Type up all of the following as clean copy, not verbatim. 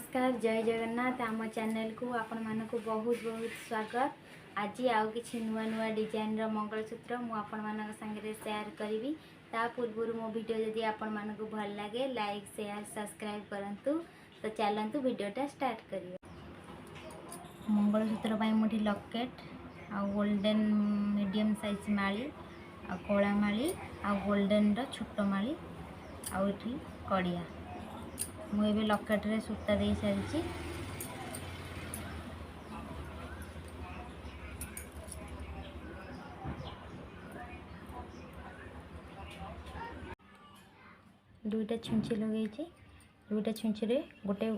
नमस्कार जय जगन्नाथ आम चैनल को आपण मानक बहुत बहुत स्वागत। आज आउ कि नुआ नुआ डिजाइन रो मंगलसूत्र मु आपण मानक संगे शेयर करी। ता पूर्व मो वीडियो जदि आपण मानक भल लगे लाइक शेयर सब्सक्राइब करंतु। तो चलंतु वीडियोटा स्टार्ट करियो। मंगलसूत्र पाई मोठी लॉकेट आ गोल्डन मीडियम साइज माली आ कोला माली आ गोल्डन रो छोटो माली आ एठी कड़िया मुझे लकेट रे सूता दे सारी। दुईटा छुंची लगे दुईटा छुंची रे गोटे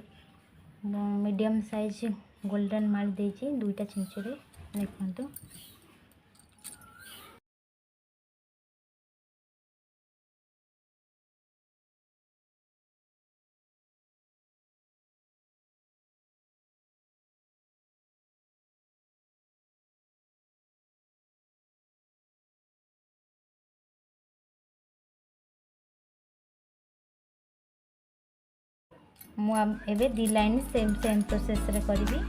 मीडियम साइज गोल्डन माल देछि। दुईटा छुंची रे देखंतु मु एबे दी लाइन सेम प्रोसेस रे करिवि।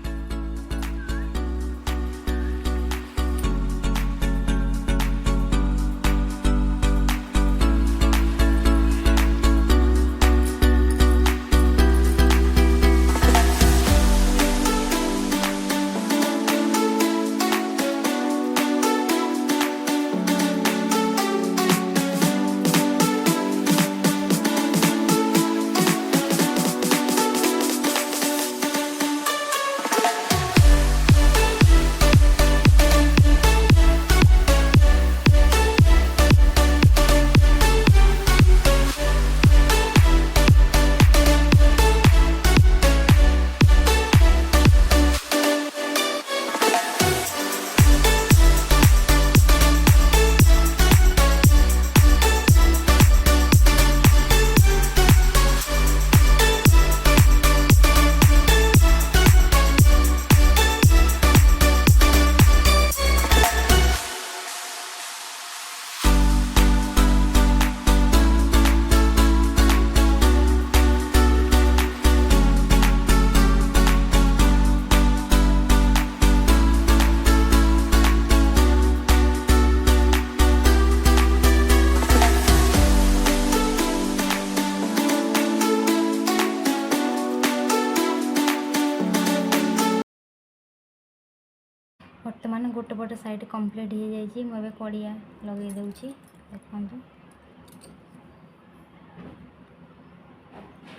बर्तमान गोटे पट साइड कंप्लीट हो जाइए। मुझे कड़िया लगे दूसरी देखु।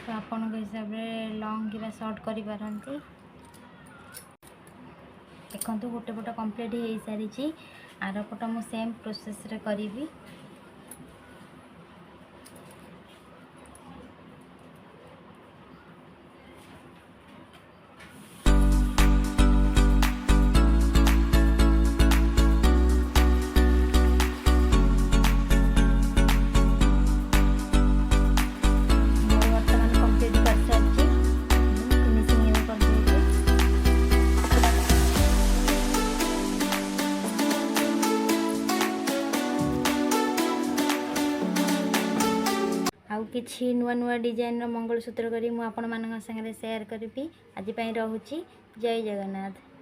तो आपण हिसाब से लॉन्ग कि शॉर्ट करें देखु। गोटे पट कंप्लीट हो सारी आर पट मु सेम प्रोसेस रे करी। आउ किछि नुआ नुआ डिजाइन रो मंगलसूत्र करी मु आपण मानक संगे शेयर करी। आज पई रहूची जय जगन्नाथ।